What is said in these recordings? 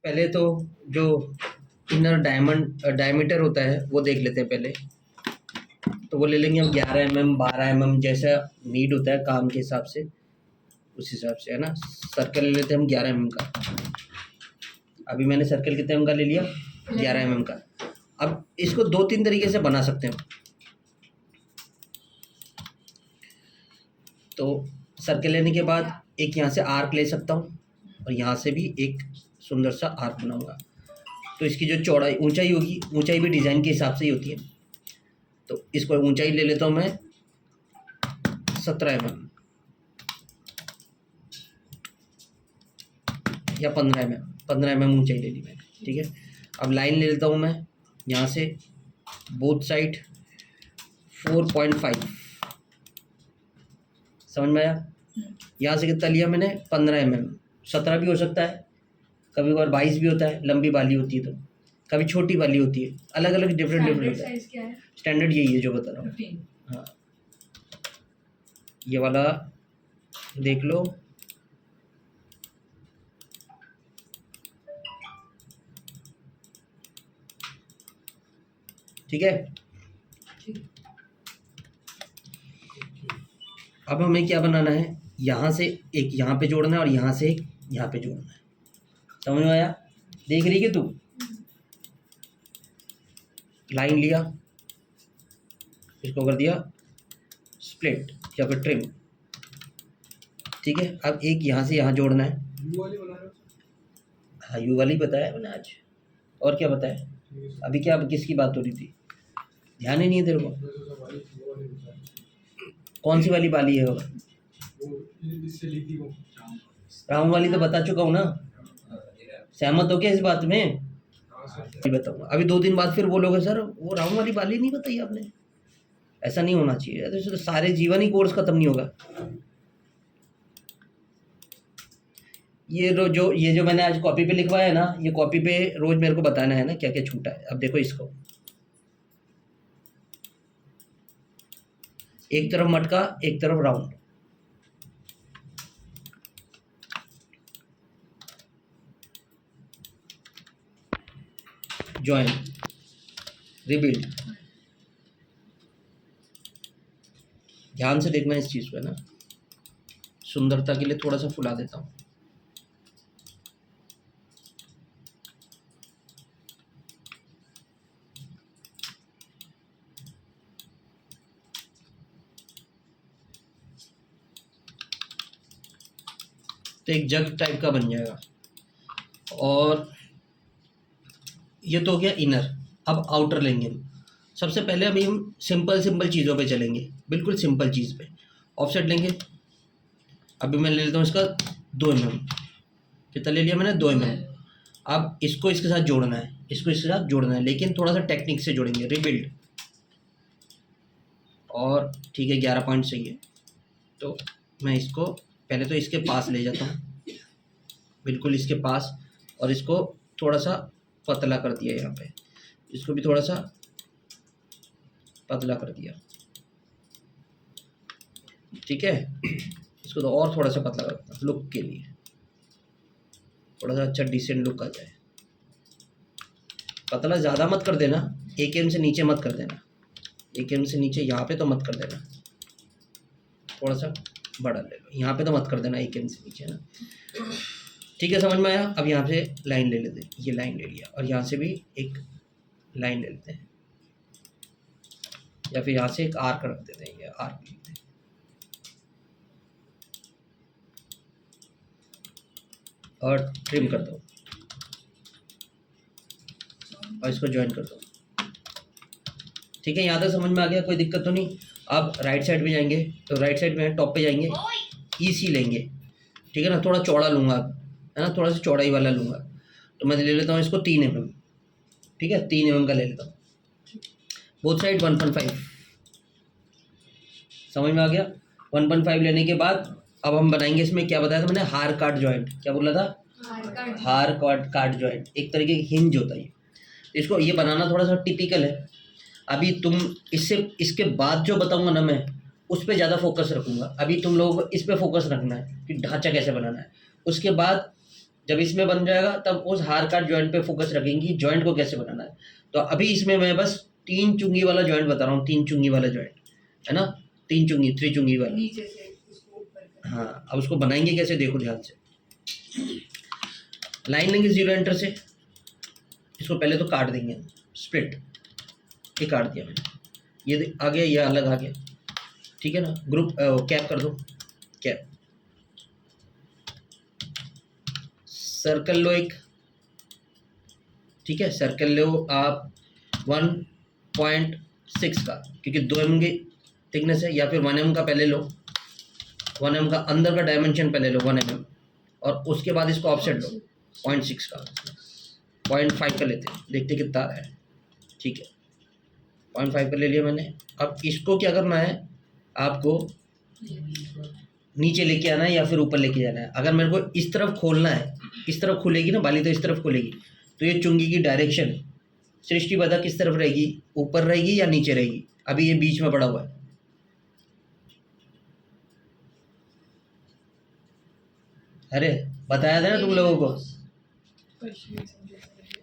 पहले तो जो इनर डायमीटर होता है वो देख लेते हैं पहले। तो वो ले लेंगे हम 11 mm 12 mm जैसा नीड होता है काम के हिसाब से, उस हिसाब से, है ना। सर्कल ले लेते हैं हम 11 mm का। अभी मैंने सर्कल कितने mm का ले लिया? 11 mm का। अब इसको 2-3 तरीके से बना सकते हैं। तो सर्कल लेने के बाद एक यहाँ से आर्क ले सकता हूँ और यहाँ से भी एक सुंदर सा आर्क बनाऊंगा। तो इसकी जो चौड़ाई ऊंचाई होगी, ऊंचाई भी डिज़ाइन के हिसाब से ही होती है। तो इसको ऊंचाई ले लेता हूँ मैं 17 mm या 15 mm ऊंचाई ले ली मैंने, ठीक है। अब लाइन ले लेता हूँ मैं यहाँ से बोथ साइड 4.5, समझ में आया। यहाँ से कितना लिया मैंने? 15 mm। 17 भी हो सकता है, कभी कभार 22 भी होता है, लंबी वाली होती है तो, कभी छोटी वाली होती है, अलग अलग डिफरेंट होता है। स्टैंडर्ड यही है जो बता रहा हूँ। हाँ, ये वाला देख लो, ठीक है। अब हमें क्या बनाना है? यहाँ से एक यहाँ पे जोड़ना है और यहाँ से एक यहाँ पे जोड़ना है। समझ में आया? देख रही कि तू? लाइन लिया, इसको कर दिया स्प्लिट या फिर ट्रिम, ठीक है। अब एक यहाँ से यहाँ जोड़ना है। हाँ, यू वाली बताया मैंने आज, और क्या बताया? अभी क्या, किसकी बात हो रही थी? ध्यान ही नहीं है तेरे को? कौन सी वाली वाली है? राउंड वाली तो बता चुका हूँ ना। सहमत हो क्या इस बात में? बताऊंगा। अभी 2 दिन बाद फिर बोलोगे सर वो राउंड वाली बाली नहीं बताई आपने। ऐसा नहीं होना चाहिए, तो सारे जीवन ही कोर्स खत्म नहीं होगा। ये जो मैंने आज कॉपी पे लिखवाया है ना, ये कॉपी पे रोज मेरे को बताना है ना क्या क्या छूटा है। अब देखो इसको, एक तरफ मटका एक तरफ राउंड, ज्वाइन, रिबिल्ड। ध्यान से देखना इस चीज को, है ना। सुंदरता के लिए थोड़ा सा फुला देता हूँ। तो एक जग टाइप का बन जाएगा। और ये तो हो गया इनर। अब आउटर लेंगे हम। सबसे पहले अभी हम सिंपल चीज़ों पे चलेंगे, बिल्कुल सिंपल चीज़ पे। ऑफसेट लेंगे। अभी मैं ले लेता हूँ इसका 2 mm। कितना ले लिया मैंने? 2 mm। अब इसको इसके साथ जोड़ना है, इसको इसके साथ जोड़ना है, लेकिन थोड़ा सा टेक्निक से जोड़ेंगे। रिबिल्ड, और ठीक है 11 पॉइंट सही है। तो मैं इसको पहले तो इसके पास ले जाता हूँ, बिल्कुल इसके पास, और इसको थोड़ा सा पतला कर दिया। यहाँ पे इसको भी थोड़ा सा पतला कर दिया, ठीक है। इसको तो और थोड़ा सा पतला करता हूँ लुक के लिए, थोड़ा सा अच्छा डिसेंट लुक आ जाए। पतला ज़्यादा मत कर देना, 1 mm से नीचे मत कर देना। 1 mm से नीचे यहाँ पे तो मत कर देना, थोड़ा सा बड़ा ले लो। यहाँ पे तो मत कर देना 1 mm से नीचे, है ना। ठीक है, समझ में आया? अब यहाँ से लाइन ले लेते हैं। ये लाइन ले लिया, और यहाँ से भी एक लाइन ले लेते हैं, या फिर यहाँ से एक आर्क रख देते हैं। ये आर्क लेते हैं, और ट्रिम कर दो, और इसको ज्वाइन कर दो। ठीक है, यहाँ तक समझ में आ गया? कोई दिक्कत तो नहीं। अब राइट साइड पे जाएंगे, तो राइट साइड में टॉप पे जाएंगे, ईसी लेंगे, ठीक है ना। थोड़ा चौड़ा लूँगा, है ना, थोड़ा सा चौड़ाई वाला लूँगा। तो मैं ले लेता हूँ इसको 3 mm, ठीक है, 3 mm का ले लेता हूँ। बोथ साइड 1.5, समझ में आ गया? 1.5 लेने के बाद अब हम बनाएंगे इसमें, क्या बताया था मैंने? हार काट जॉइंट। क्या बोला था? हार काट जॉइंट, एक तरीके की हिंज होता है। इसको ये बनाना थोड़ा सा टिपिकल है। अभी तुम इसके बाद जो बताऊंगा ना मैं, उस पर ज़्यादा फोकस रखूंगा। अभी तुम लोगों को इस पर फोकस रखना है कि ढांचा कैसे बनाना है। उसके बाद जब इसमें बन जाएगा तब उस हार का जॉइंट पे फोकस रखेंगी, जॉइंट को कैसे बनाना है। तो अभी इसमें मैं बस 3 चुंगी वाला जॉइंट बता रहा हूँ, 3 चुंगी वाला जॉइंट, है ना, 3 चुंगी, 3 चुंगी वाला। नीचे से उसको ऊपर कर। हाँ, अब उसको बनाएंगे कैसे, देखो ध्यान से। लाइन लेंगे 0 एंटर से, इसको पहले तो काट देंगे, स्प्लिट, ये काट दिया मैंने, ये आ गया, ये अलग आ गया, ठीक है ना। ग्रुप कैप कर दो, कैप, सर्कल लो एक, ठीक है, सर्कल लो आप 1.6 का, क्योंकि 2 mm की थिकनेस है, या फिर 1 mm का पहले लो, 1 mm का अंदर का डायमेंशन पहले लो 1 mm, और उसके बाद इसको ऑफसेट लो 0.6 का, 0.5 का लेते हैं, देखते कितना आ रहा है, ठीक है, 0.5 का ले लिया मैंने। अब इसको क्या करना है, आपको नीचे लेके आना है या फिर ऊपर लेके जाना है। अगर मेरे को इस तरफ खोलना है, इस तरफ खुलेगी ना बाली, तो इस तरफ खुलेगी, तो ये चुंगी की डायरेक्शन सृष्टि बता किस तरफ रहेगी, ऊपर रहेगी या नीचे रहेगी। अभी ये बीच में पड़ा हुआ है, अरे बताया था ना तुम लोगों को,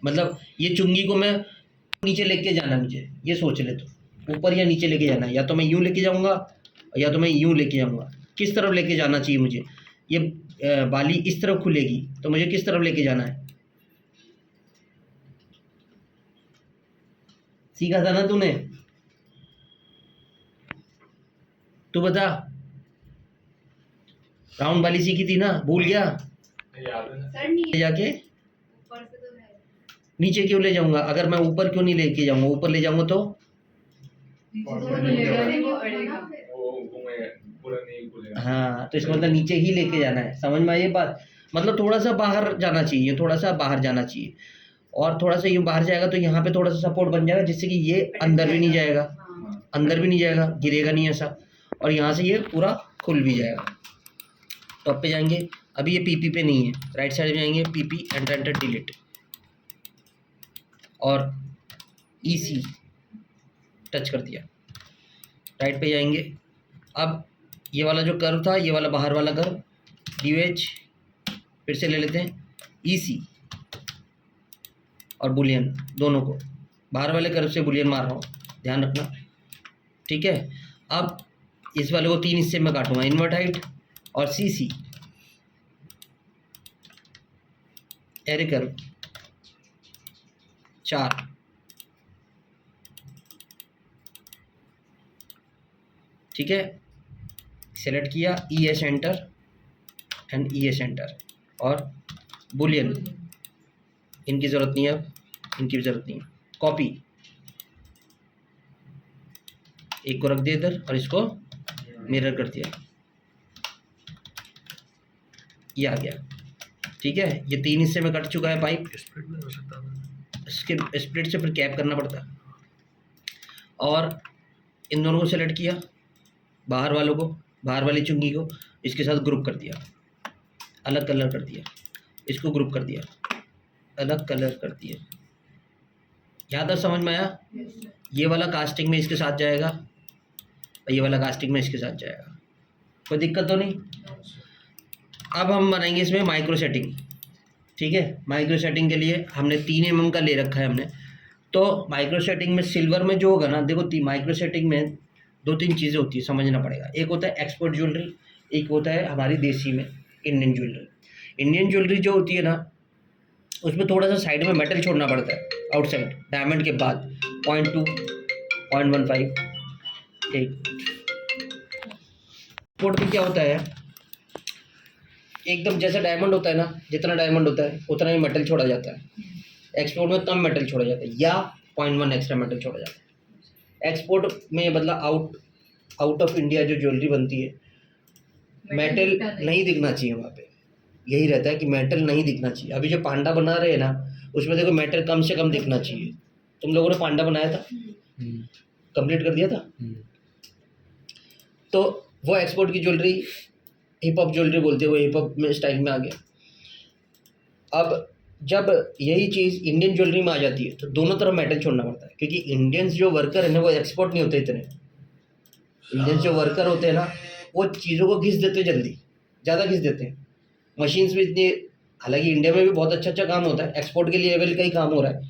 मतलब ये चुंगी को मैं नीचे लेके जाना, मुझे ये सोच ले तो ऊपर या नीचे लेके जाना है, या तो मैं यूं लेके जाऊंगा या तो मैं यूं लेके जाऊंगा, किस तरफ लेके जाना चाहिए मुझे। ये बाली इस तरफ खुलेगी तो मुझे किस तरफ लेके जाना है, सीखा था ना तूने, तू बता, राउंड वाली सीखी थी ना, भूल गया, सर नीचे जाके ऊपर से तो है, नीचे क्यों ले जाऊंगा, अगर मैं ऊपर क्यों नहीं लेके जाऊंगा, ऊपर ले जाऊंगा तो वो अड़ेगा। हाँ, तो इसका मतलब नीचे ही लेके जाना है, समझ में आई ये बात। मतलब थोड़ा सा बाहर जाना चाहिए, थोड़ा सा बाहर जाना चाहिए, और थोड़ा सा यूं बाहर जाएगा तो यहाँ पे थोड़ा सा सपोर्ट बन जाएगा, जिससे कि ये अंदर भी नहीं जाएगा, अंदर भी नहीं जाएगा, गिरेगा नहीं ऐसा, और यहाँ से ये पूरा खुल भी जाएगा। टॉप पे जाएंगे, अभी ये पीपी पे नहीं है, राइट साइड में जाएंगे, पीपी एंटर एंटर डिलीट, और ईसी टच कर दिया, राइट पे जाएंगे। अब ये वाला जो कर्व था, ये वाला बाहर वाला कर्व, डीवेज फिर से ले लेते हैं, ईसी और बुलियन दोनों को, बाहर वाले कर्व से बुलियन मार रहा हूँ, ध्यान रखना, ठीक है। अब इस वाले को 3 हिस्से में काटूंगा, इन्वर्ट हाइट और सीसी, एरे कर्व 4, ठीक है, सेलेक्ट किया, E S enter and E S enter, और बुलियन इनकी ज़रूरत नहीं है, अब इनकी भी ज़रूरत नहीं है, कॉपी, एक को रख दिया इधर और इसको मिरर कर दिया, ये आ गया, ठीक है। ये 3 हिस्से में कट चुका है पाइप, स्प्लिट में हो सकता है, इसके स्प्लिट से फिर कैप करना पड़ता है, और इन दोनों को सेलेक्ट किया, बाहर वालों को, बाहर वाली चुंगी को इसके साथ ग्रुप कर दिया, अलग कलर कर दिया, इसको ग्रुप कर दिया, अलग कलर कर दिया, यहाँ तक समझ में आया। ये वाला कास्टिंग में इसके साथ जाएगा और ये वाला कास्टिंग में इसके साथ जाएगा, कोई दिक्कत तो नहीं। अब हम बनाएंगे इसमें माइक्रो सेटिंग, ठीक है। माइक्रो सेटिंग के लिए हमने 3 mm का ले रखा है हमने, तो माइक्रो सेटिंग में सिल्वर में जो होगा ना, देखो माइक्रो सेटिंग में 2-3 चीज़ें होती है, समझना पड़ेगा। एक होता है एक्सपोर्ट ज्वेलरी, एक होता है हमारी देसी में इंडियन ज्वेलरी। इंडियन ज्वेलरी जो होती है ना, उसमें थोड़ा सा साइड में मेटल छोड़ना पड़ता है, आउटसाइड डायमंड के बाद 0.2 0.15 एक। एक्सपोर्ट में क्या होता है, एकदम जैसा डायमंड होता है ना, जितना डायमंड होता है उतना ही मेटल छोड़ा जाता है। एक्सपोर्ट में कम मेटल छोड़ा जाता है, या 0.1 एक्स्ट्रा मेटल छोड़ा जाता है। एक्सपोर्ट में मतलब आउट ऑफ इंडिया जो ज्वेलरी बनती है, मेटल नहीं दिखना चाहिए वहाँ पे, यही रहता है कि मेटल नहीं दिखना चाहिए। अभी जो पांडा बना रहे हैं ना, उसमें देखो मेटल कम से कम दिखना चाहिए। तुम लोगों ने पांडा बनाया था, कंप्लीट कर दिया था, तो वो एक्सपोर्ट की ज्वेलरी हिप हॉप ज्वेलरी बोलते हैं, वो हिप हॉप में स्टाइल में आ गया। अब जब यही चीज़ इंडियन ज्वेलरी में आ जाती है तो दोनों तरफ मेटल छोड़ना पड़ता है, क्योंकि इंडियंस जो वर्कर है ना, वो एक्सपोर्ट नहीं होते इतने। इंडियंस जो वर्कर होते हैं ना, वो चीज़ों को घिस देते, जल्दी ज़्यादा घिस देते हैं, मशीन्स भी इतनी हालांकि इंडिया में भी बहुत अच्छा काम होता है, एक्सपोर्ट के लेवल का ही काम हो रहा है,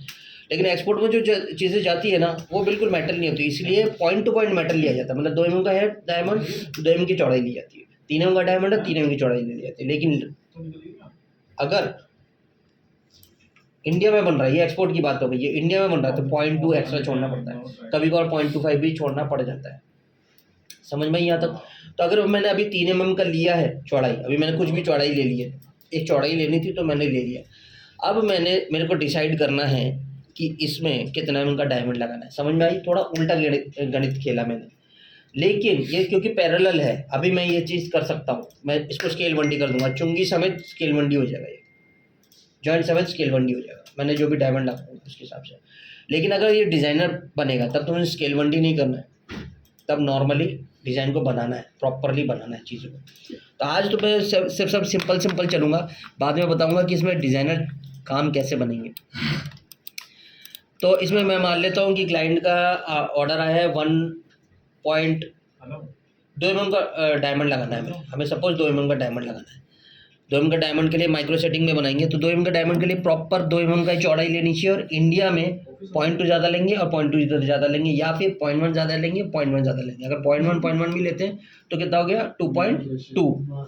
लेकिन एक्सपोर्ट में जो चीज़ें जाती है ना वो बिल्कुल मेटल नहीं होती, इसलिए पॉइंट टू पॉइंट मेटल लिया जाता है। मतलब 2 mm का है डायमंड, 2 mm की चौड़ाई ली जाती है, 3 mm का डायमंड है, 3 mm की चौड़ाई ली जाती है। लेकिन अगर इंडिया में बन रहा है, ये एक्सपोर्ट की बात हो गई, ये इंडिया में बन रहा है तो 0.2 एक्स्ट्रा छोड़ना पड़ता है, कभी कभार 0.25 भी छोड़ना पड़ जाता है। समझ में यहाँ तक? तो अगर मैंने अभी 3 mm का लिया है चौड़ाई, अभी मैंने कुछ भी चौड़ाई ले ली है, एक चौड़ाई लेनी थी तो मैंने ले लिया। अब मेरे को डिसाइड करना है कि इसमें कितना mm का डायमंड लगाना है। समझ में आई? थोड़ा उल्टा गणित खेला मैंने, लेकिन ये क्योंकि पैरेलल है, अभी मैं ये चीज़ कर सकता हूँ, मैं इसको स्केल बंडी कर दूंगा, चुंगी समेत स्केल बंडी हो जाएगा, ये जॉइंट समेत स्केल बंडी हो जाएगा, मैंने जो भी डायमंड लगाऊंगा उसके हिसाब से। लेकिन अगर ये डिज़ाइनर बनेगा तब तो मुझे स्केल बंडी नहीं करना है, तब नॉर्मली डिज़ाइन को बनाना है, प्रॉपरली बनाना है चीज़ों को। तो आज तो मैं सिर्फ सब सिंपल चलूँगा, बाद में बताऊँगा कि इसमें डिज़ाइनर काम कैसे बनेंगे। तो इसमें मैं मान लेता हूँ कि क्लाइंट का ऑर्डर आया है 1.2 mm का डायमंड लगाना है हमें सपोज 2 mm का डायमंड लगाना है। 2 mm का डायमंड के लिए माइक्रो सेटिंग में बनाएंगे, तो 2 mm का डायमंड के लिए प्रॉपर 2 mm का चौड़ाई लेनी चाहिए, और इंडिया में 0.2 ज़्यादा लेंगे और 0.2 ज़्यादा लेंगे, या फिर 0.1 ज़्यादा लेंगे, 0.1 ज़्यादा लेंगे। अगर 0.1 भी लेते हैं तो कितना हो गया 2.2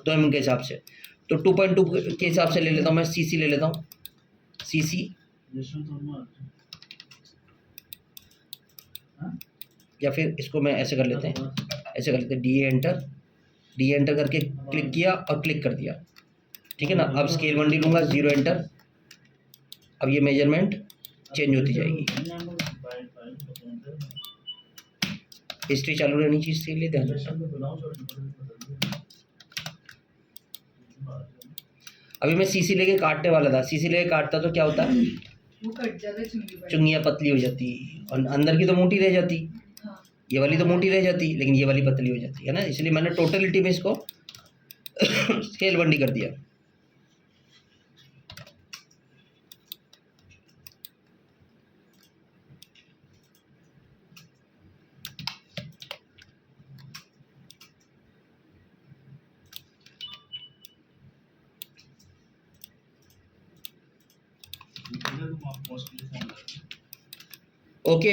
2 mm के हिसाब से। तो 2.2 के हिसाब से ले लेता हूँ मैं, CC ले लेता हूँ, CC, या फिर इसको मैं ऐसे कर लेते हैं, ऐसे कर लेते हैं, डी एंटर करके क्लिक किया और क्लिक कर दिया, ठीक है ना। अब स्केल बंडी लूँगा, 0 एंटर, अब ये मेजरमेंट चेंज होती जाएगी, हिस्ट्री चालू रहनी चाहिए, इसलिए ध्यान रखना। अभी मैं CC लेके काटने वाला था, CC लेके काटता तो क्या होता है, वो कट जाता है, चुंगियाँ पतली हो जाती और अंदर की तो मोटी रह जाती, हाँ। ये वाली तो मोटी रह जाती लेकिन ये वाली पतली हो जाती है ना, इसलिए मैंने टोटलिटी में इसको स्केल बंडी कर दिया। ओके,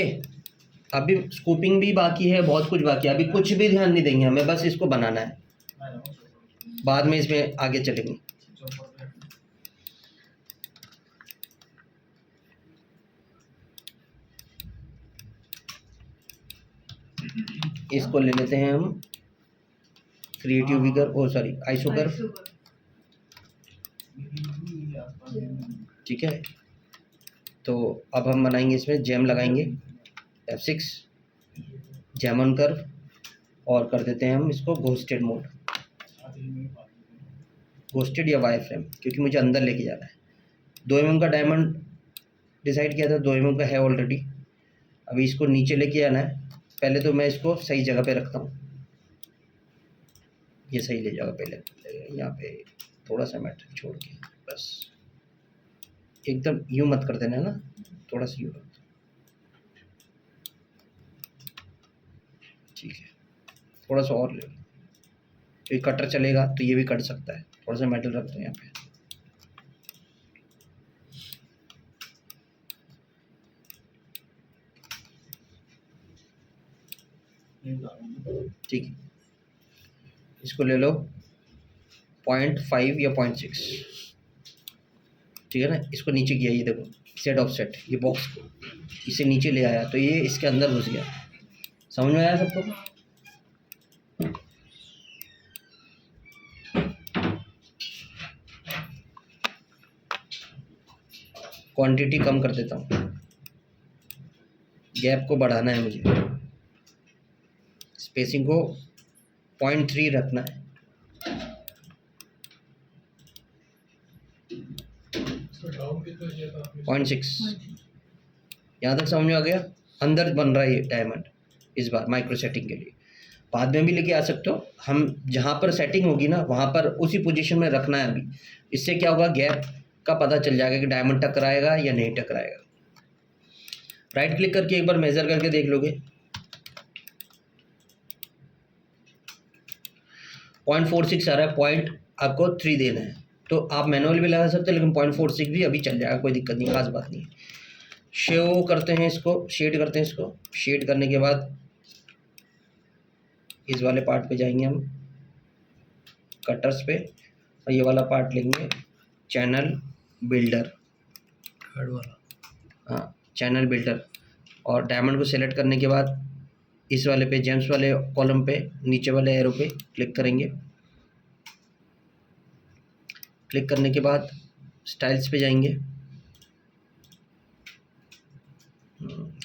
अभी स्कूपिंग भी बाकी है, बहुत कुछ बाकी है, अभी कुछ भी ध्यान नहीं देंगे हमें, बस इसको बनाना है, बाद में इसमें आगे चलेंगे। इसको ले लेते हैं हम क्रिएटिव विगर, ओ सॉरी आइसोकर, ठीक है। तो अब हम बनाएंगे, इसमें जैम लगाएंगे, F6 जैम ऑन कर्व, और कर देते हैं हम इसको घोस्टेड मोड, घोस्टेड या वायर फ्रेम, क्योंकि मुझे अंदर लेके जाना है। 2 mm का डायमंड डिसाइड किया था, 2 mm का है ऑलरेडी, अभी इसको नीचे लेके आना है। पहले तो मैं इसको सही जगह पे रखता हूँ, ये सही ले जाएगा, पहले यहाँ पे थोड़ा सा मैट्रिक छोड़ के, बस एकदम यूँ मत कर देना है ना, थोड़ा सा यूँ कर, ठीक है, थोड़ा सा और ले लो, ये कटर चलेगा तो ये भी कट सकता है, थोड़ा सा मेटल रख दो यहाँ पे, ठीक है। इसको ले लो 0.5 या 0.6, ठीक है ना। इसको नीचे किया, ये देखो सेट ऑफ सेट, ये बॉक्स को इसे नीचे ले आया तो ये इसके अंदर घुस गया। समझ में आया सबको? क्वांटिटी कम कर देता हूँ, गैप को बढ़ाना है मुझे, स्पेसिंग को 0.3 रखना है। 0.6, यहाँ तक समझ में आ गया? अंदर बन रहा है ये डायमंड इस बार माइक्रो सेटिंग के लिए, बाद में भी लेके आ सकते हो। हम जहाँ पर सेटिंग होगी ना वहाँ पर उसी पोजीशन में रखना है अभी। इससे क्या होगा, गैप का पता चल जाएगा कि डायमंड टकराएगा या नहीं टकराएगा। राइट क्लिक करके एक बार मेजर करके देख लोगे, 0.46 आ रहा है, पॉइंट आपको 3 देना है, तो आप मैनुअल भी लगा सकते हैं, लेकिन 0.46 भी अभी चल जाएगा, कोई दिक्कत नहीं, खास बात नहीं। शो करते हैं इसको, शेड करते हैं इसको। शेड करने के बाद इस वाले पार्ट पे जाएंगे हम, कटर्स पे, और ये वाला पार्ट लेंगे चैनल बिल्डर। थर्ड वाला। हाँ, चैनल बिल्डर। और डायमंड को सेलेक्ट करने के बाद इस वाले पे, जेम्स वाले कॉलम पे, नीचे वाले एरो पे क्लिक करेंगे। क्लिक करने के बाद स्टाइल्स पे जाएंगे।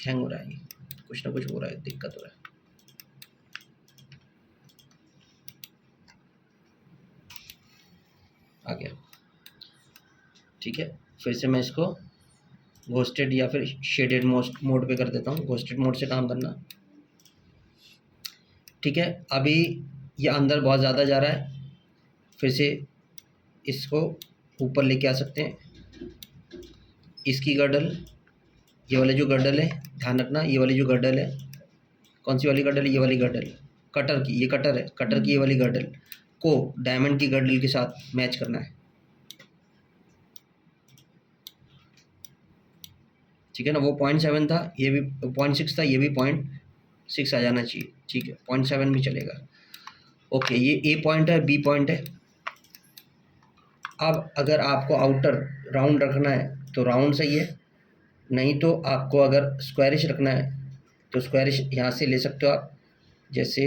हैंग हो रहा है, कुछ ना कुछ हो रहा है, दिक्कत हो रहा है। आ गया, ठीक है। फिर से मैं इसको घोस्टेड या फिर शेडेड मोड पे कर देता हूँ। घोस्टेड मोड से काम करना, ठीक है। अभी ये अंदर बहुत ज़्यादा जा रहा है, फिर से इसको ऊपर लेके आ सकते हैं। इसकी गर्डल, ये वाले जो गर्डल है, ध्यान रखना, ये वाली जो गर्डल है, कौन सी वाली गर्डल है, ये वाली गर्डल, कटर की, ये कटर है, कटर की ये वाली गर्डल को डायमंड की गर्डल के साथ मैच करना है, ठीक है ना। वो 0.7 था, ये भी 0.6 था, ये भी 0.6 आ जाना चाहिए, ठीक है। 0.7 भी चलेगा, ओके। ये ए पॉइंट है, बी पॉइंट है। अब अगर आपको आउटर राउंड रखना है तो राउंड सही है, नहीं तो आपको अगर स्क्वायरिश रखना है तो स्क्वायरिश यहाँ से ले सकते हो आप, जैसे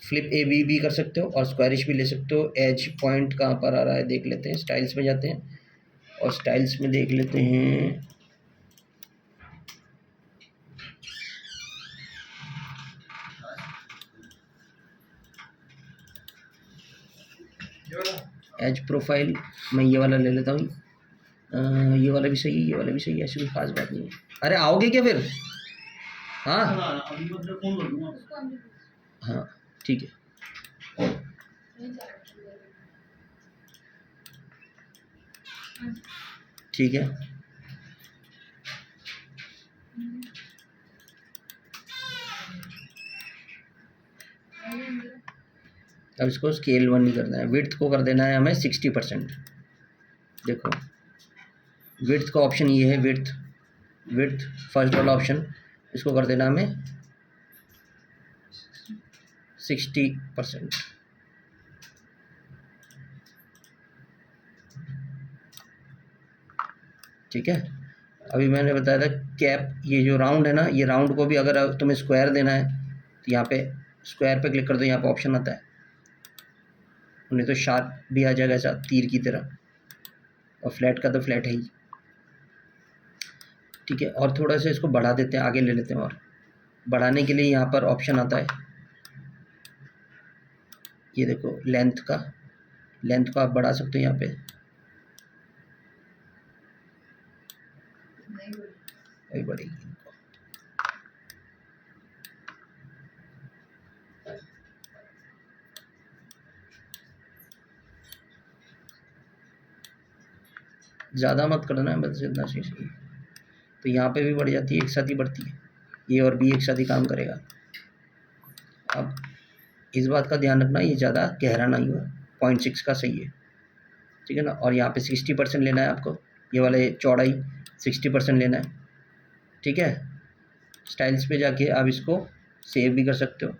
फ्लिप ए बी भी कर सकते हो और स्क्वायरिश भी ले सकते हो। एज पॉइंट कहाँ पर आ रहा है देख लेते हैं, स्टाइल्स में जाते हैं और स्टाइल्स में देख लेते हैं, एज प्रोफाइल मैं ये वाला ले लेता हूँ। ये वाला भी सही है, ये वाला भी सही है, ऐसी कोई खास बात नहीं है। अरे आओगे क्या फिर? हाँ हाँ, ठीक है, ठीक है। अब इसको स्केल 1 नहीं करना है, विड्थ को कर देना है हमें 60%। देखो विड्थ का ऑप्शन ये है, विड्थ फर्स्ट वाला ऑप्शन, इसको कर देना हमें 60%, ठीक है। अभी मैंने बताया था कैप, ये जो राउंड है ना, ये राउंड को भी अगर तुम्हें स्क्वायर देना है तो यहाँ पे स्क्वायर पे क्लिक कर दो, यहाँ पे ऑप्शन आता है, नहीं तो शार्प भी आ जाएगा ऐसा तीर की तरह, और फ्लैट का तो फ्लैट है ही, ठीक है। और थोड़ा सा इसको बढ़ा देते हैं, आगे ले लेते हैं, और बढ़ाने के लिए यहाँ पर ऑप्शन आता है, ये देखो लेंथ को आप बढ़ा सकते हो यहाँ पे, वही बढ़ेगी इनको। ज़्यादा मत करना है, बस इतना चीज़, तो यहाँ पे भी बढ़ जाती है, एक साथ ही बढ़ती है, ए और बी एक साथ ही काम करेगा। अब इस बात का ध्यान रखना, ये ज़्यादा गहरा नहीं हुआ, 0.6 का सही है, ठीक है ना। और यहाँ पे 60% लेना है आपको, ये वाले चौड़ाई 60% लेना है, ठीक है। स्टाइल्स पे जाके आप इसको सेव भी कर सकते हो।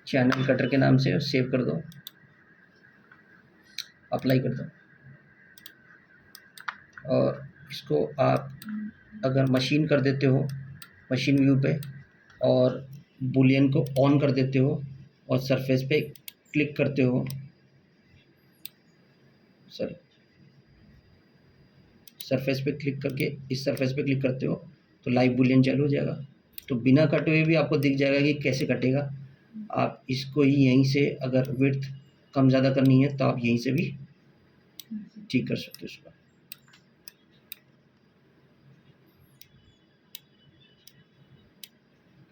चैनल कटर के नाम से सेव कर दो, अप्लाई कर दो, और इसको आप अगर मशीन कर देते हो, मशीन व्यू पे, और बुलियन को ऑन कर देते हो और सरफेस पे क्लिक करते हो, सरफेस पे क्लिक करके इस सरफेस पे क्लिक करते हो तो लाइव बुलियन चालू हो जाएगा। तो बिना कटे हुए भी आपको दिख जाएगा कि कैसे कटेगा। आप इसको ही यहीं से अगर विड्थ कम ज़्यादा करनी है तो आप यहीं से भी ठीक कर सकते हो इसको।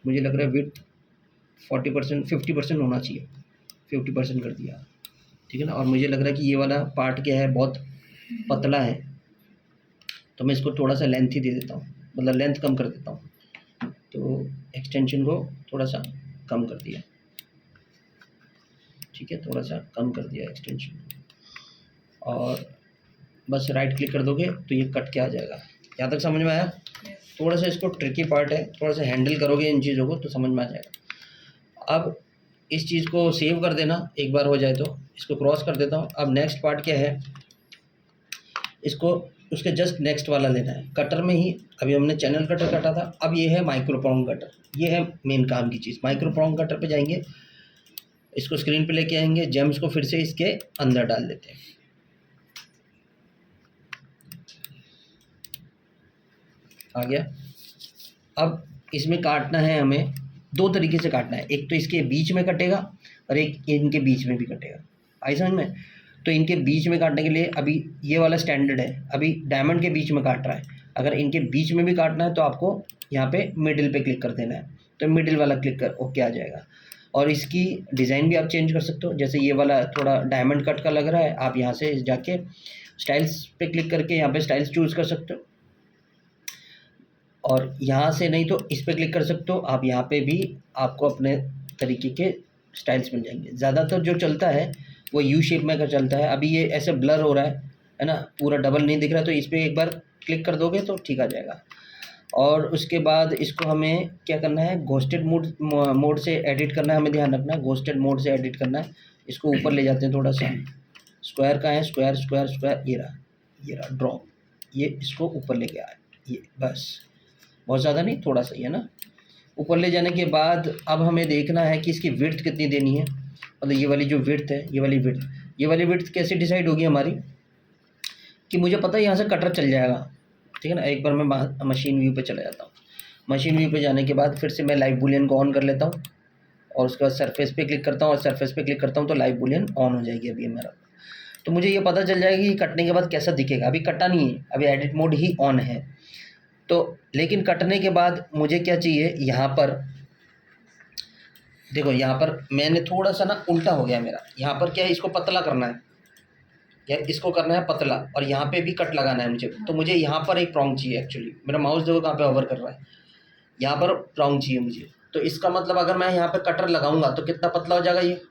मुझे लग रहा है विड्थ 40% 50% होना चाहिए, 50% कर दिया, ठीक है ना। और मुझे लग रहा है कि ये वाला पार्ट क्या है, बहुत पतला है, तो मैं इसको थोड़ा सा लेंथ ही दे देता हूँ, मतलब लेंथ कम कर देता हूँ। तो एक्सटेंशन को थोड़ा सा कम कर दिया, ठीक है, थोड़ा सा कम कर दिया एक्सटेंशन, और बस राइट क्लिक कर दोगे तो ये कट के आ जाएगा। यहाँ तक समझ में आया? थोड़ा सा इसको ट्रिकी पार्ट है, थोड़ा सा हैंडल करोगे इन चीज़ों को तो समझ में आ जाएगा। अब इस चीज़ को सेव कर देना, एक बार हो जाए तो इसको क्रॉस कर देता हूँ। अब नेक्स्ट पार्ट क्या है, इसको उसके जस्ट नेक्स्ट वाला लेना है। कटर में ही अभी हमने चैनल कटर काटा था, अब ये है माइक्रो प्रॉन्ग कटर, ये है मेन काम की चीज़। माइक्रो प्रॉन्ग कटर पे जाएंगे, इसको स्क्रीन पे लेके आएंगे, जेम्स को फिर से इसके अंदर डाल देते हैं। आ गया। अब इसमें काटना है हमें, दो तरीके से काटना है, एक तो इसके बीच में कटेगा और एक इनके बीच में भी कटेगा। आई समझ में? तो इनके बीच में काटने के लिए अभी ये वाला स्टैंडर्ड है, अभी डायमंड के बीच में काट रहा है। अगर इनके बीच में भी काटना है तो आपको यहाँ पे मिडिल पे क्लिक कर देना है, तो मिडिल वाला क्लिक कर ओके आ जाएगा। और इसकी डिज़ाइन भी आप चेंज कर सकते हो, जैसे ये वाला थोड़ा डायमंड कट का लग रहा है, आप यहाँ से जाके स्टाइल्स पे क्लिक करके यहाँ पे स्टाइल्स चूज़ कर सकते हो, और यहाँ से नहीं तो इस पर क्लिक कर सकते हो आप। यहाँ पे भी आपको अपने तरीके के स्टाइल्स मिल जाएंगे। ज़्यादातर जो चलता है वो यू शेप में का चलता है। अभी ये ऐसे ब्लर हो रहा है ना, पूरा डबल नहीं दिख रहा, तो इस पर एक बार क्लिक कर दोगे तो ठीक आ जाएगा। और उसके बाद इसको हमें क्या करना है, घोस्टेड मोड से एडिट करना है, हमें ध्यान रखना है घोस्टेड मोड से एडिट करना है। इसको ऊपर ले जाते हैं थोड़ा सा, स्क्वायर का है, स्क्वायर स्क्वायर स्क्वायर, ये रहा ड्रॉप, ये इसको ऊपर लेके आए, ये बस, बहुत ज़्यादा नहीं, थोड़ा सा ही है ना। ऊपर ले जाने के बाद अब हमें देखना है कि इसकी विड्थ कितनी देनी है, मतलब ये वाली जो विड्थ है, ये वाली विड्थ कैसे डिसाइड होगी हमारी, कि मुझे पता है यहाँ से कटर चल जाएगा, ठीक है ना। एक बार मैं मशीन व्यू पे चला जाता हूँ। मशीन व्यू पे जाने के बाद फिर से मैं लाइव बूलियन को ऑन कर लेता हूँ, और उसके बाद सरफेस पे क्लिक करता हूँ, और सरफेस पे क्लिक करता हूँ तो लाइव बूलियन ऑन हो जाएगी अभी मेरा। तो मुझे ये पता चल जाएगा कि कटने के बाद कैसा दिखेगा। अभी कटा नहीं है, अभी एडिट मोड ही ऑन है। तो लेकिन कटने के बाद मुझे क्या चाहिए, यहाँ पर देखो, यहाँ पर मैंने थोड़ा सा ना उल्टा हो गया मेरा। यहाँ पर क्या है, इसको पतला करना है या इसको करना है पतला, और यहाँ पे भी कट लगाना है मुझे। तो मुझे यहाँ पर एक प्रॉन्ग चाहिए। एक्चुअली मेरा माउस देखो कहाँ पे होवर कर रहा है, यहाँ पर प्रॉन्ग चाहिए मुझे। तो इसका मतलब अगर मैं यहाँ पे कटर लगाऊंगा तो कितना पतला हो जाएगा ये,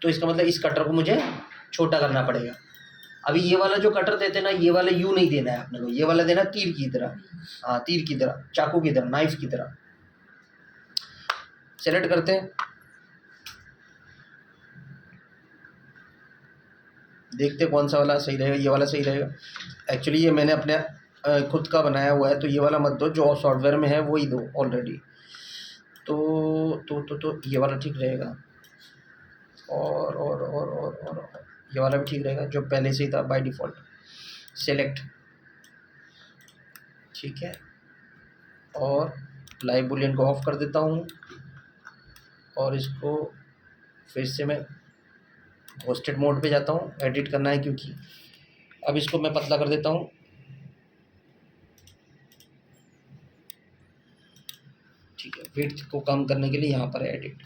तो इसका मतलब इस कटर को मुझे छोटा करना पड़ेगा। अभी ये वाला जो कटर देते हैं ना, ये वाला यू नहीं देना है अपने को, ये वाला देना तीर की तरह, हाँ तीर की तरह, चाकू की तरह, नाइफ की तरह। सेलेक्ट करते हैं, देखते हैं कौन सा वाला सही रहेगा। ये वाला सही रहेगा। एक्चुअली ये मैंने अपने खुद का बनाया हुआ है, तो ये वाला मत दो, जो सॉफ्टवेयर में है वही दो ऑलरेडी। तो ये वाला ठीक रहेगा, और ये वाला भी ठीक रहेगा, जो पहले से ही था बाय डिफ़ॉल्ट। सेलेक्ट, ठीक है, और लाइव बूलियन को ऑफ कर देता हूँ, और इसको फिर से मैं घोस्टेड मोड पे जाता हूँ। एडिट करना है क्योंकि अब इसको मैं पतला कर देता हूँ, ठीक है। विड्थ को कम करने के लिए यहाँ पर एडिट,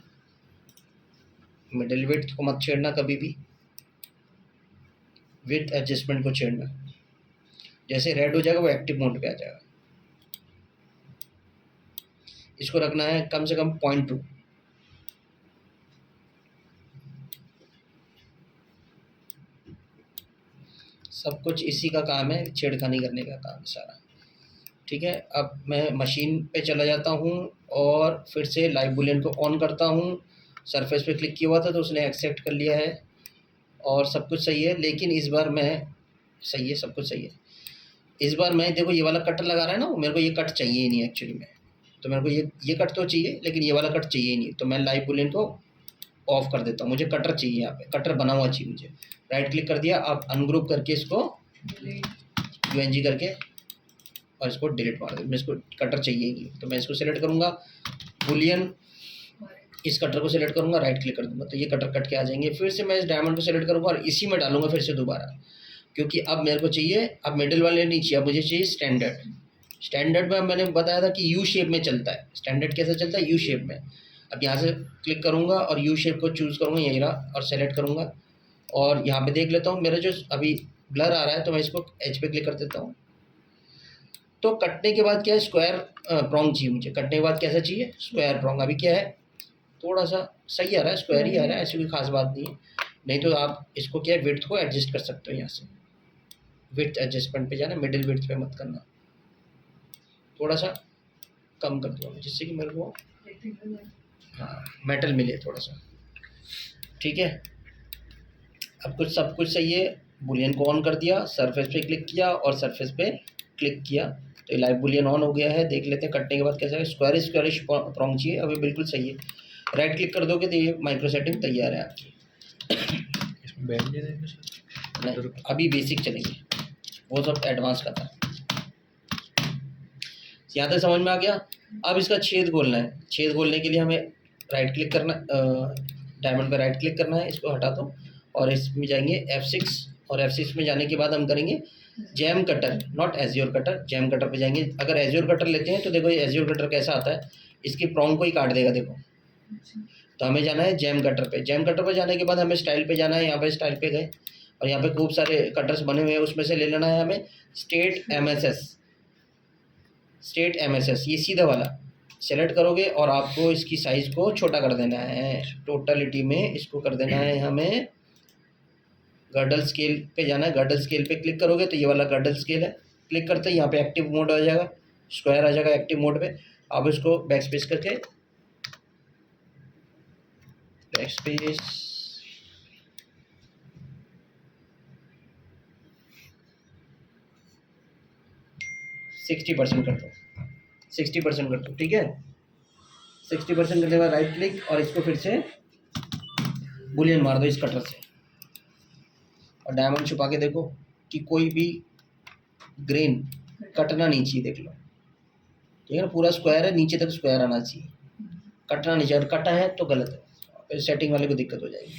मिडिल विड्थ को मत छेड़ना कभी भी, विड्थ एडजस्टमेंट को छेड़ना। जैसे रेड हो जाएगा वो एक्टिव मोड पे आ जाएगा। इसको रखना है कम से कम 0.2। सब कुछ इसी का काम है, छेड़खानी करने का काम सारा, ठीक है। अब मैं मशीन पे चला जाता हूँ और फिर से लाइव बूलियन को ऑन करता हूँ। सरफेस पे क्लिक किया हुआ था तो उसने एक्सेप्ट कर लिया है, और सब कुछ सही है। लेकिन इस बार मैं, सही है, सब कुछ सही है। इस बार मैं देखो ये वाला कट लगा रहा है ना, मेरे को ये कट चाहिए ही नहीं एक्चुअली में। तो मेरे को ये कट तो चाहिए, लेकिन ये वाला कट चाहिए ही नहीं। तो मैं लाइव बूलियन को ऑफ कर देता हूँ, मुझे कटर चाहिए, यहाँ पे कटर बना हुआ चाहिए मुझे। राइट क्लिक कर दिया, अब अनग्रुप करके इसको UNG करके और इसको डिलीट मार दे। मैं इसको कटर चाहिए ही नहीं, तो मैं इसको सेलेक्ट करूँगा, बूलियन, इस कटर को सेलेक्ट करूँगा, राइट क्लिक कर दूँगा, तो ये कटर कट के आ जाएंगे। फिर से मैं इस डायमंड को सेलेक्ट करूँगा और इसी में डालूंगा फिर से दोबारा, क्योंकि अब मेरे को चाहिए, अब मिडिल वाले नहीं चाहिए, अब मुझे चाहिए स्टैंडर्ड। स्टैंडर्ड में मैंने बताया था कि यू शेप में चलता है। स्टैंडर्ड कैसे चलता है, यू शेप में। अब यहाँ से क्लिक करूँगा और यू शेप को चूज़ करूँगा, यही रहा, और सेलेक्ट करूँगा। और यहाँ पे देख लेता हूँ मेरा जो अभी ब्लर आ रहा है, तो मैं इसको एच पे क्लिक कर देता हूँ। तो कटने के बाद क्या है, स्क्वायर प्रॉन्ग चाहिए मुझे। कटने के बाद कैसा चाहिए, स्क्वायर प्रॉन्ग। अभी क्या है, थोड़ा सा सही आ रहा है, स्क्वायर ही आ रहा है, ऐसी कोई खास बात नहीं है। नहीं तो आप इसको क्या है, विड्थ को एडजस्ट कर सकते हो यहाँ से। विड्थ एडजस्टमेंट पे जाना, मिडिल विड्थ पे मत करना, थोड़ा सा कम कर दो जिससे कि मेरे को हाँ मेटल मिले थोड़ा सा। ठीक है, अब कुछ सब कुछ सही है। बुलियन को ऑन कर दिया, सरफेस पे क्लिक किया और सरफेस पे क्लिक किया तो लाइव बुलियन ऑन हो गया है। देख लेते हैं कटने के बाद कैसा है। स्क्वायरिश स्क्वायरिश प्रॉन्ग चाहिए, अभी बिल्कुल सही है। राइट क्लिक कर दोगे तो ये माइक्रो सेटिंग तैयार है आपकी। इसमें बैंड नहीं देंगे सर? नहीं, अभी बेसिक चलेंगे, वो सब एडवांस का था। यहाँ तक समझ में आ गया। अब इसका छेद खोलना है। छेद खोलने के लिए हमें राइट क्लिक करना, डायमंड पर राइट क्लिक करना है, इसको हटा दो और इसमें जाएंगे F6 और F6 में जाने के बाद हम करेंगे jam cutter, not azure cutter. Jam cutter पे जाएंगे। अगर एज्योर कटर लेते हैं तो देखो ये एज्योर कटर कैसा आता है, इसकी प्रॉन्ग को ही काट देगा देखो। तो हमें जाना है जैम कटर पे। जैम कटर पे जाने के बाद हमें स्टाइल पे जाना है। यहाँ पे स्टाइल पे गए और यहाँ पे खूब सारे कटर्स बने हुए हैं, उसमें से ले लेना है हमें स्ट्रेट MSS। स्ट्रेट MSS ये सीधा वाला सेलेक्ट करोगे और आपको इसकी साइज़ को छोटा कर देना है। टोटलिटी में इसको कर देना है हमें। गर्डल स्केल पे जाना है। गर्डल स्केल पे क्लिक करोगे तो ये वाला गर्डल स्केल है। क्लिक करते ही यहाँ पे एक्टिव मोड आ जाएगा, स्क्वायर आ जाएगा एक्टिव मोड पे। आप इसको बैक स्पेस करके बैक स्पेस 60% कर दो, 60% कर दो। ठीक है, 60% करने के बाद राइट क्लिक और इसको फिर से बुलियन मार दो इस कटर से और डायमंड छुपा के देखो कि कोई भी ग्रेन कटना नहीं चाहिए। देख लो, ठीक है ना, पूरा स्क्वायर है, नीचे तक स्क्वायर आना चाहिए, कटना नहीं चाहिए। और कटा है तो गलत है, फिर सेटिंग वाले को दिक्कत हो जाएगी।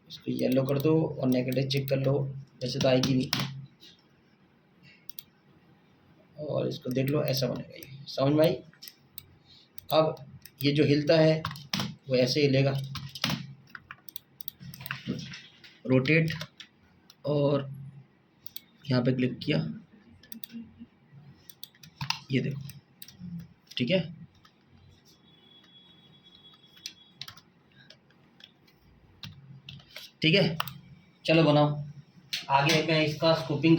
इसको येलो कर दो और नेगेटिव चेक कर लो, वैसे तो आएगी नहीं। और इसको देख लो, ऐसा बनेगा ये। समझ में आई। अब ये जो हिलता है वो ऐसे हिलेगा, रोटेट और यहाँ पे क्लिक किया, ये देखो। ठीक है, ठीक है, चलो बनाओ। आगे मैं इसका स्कूपिंग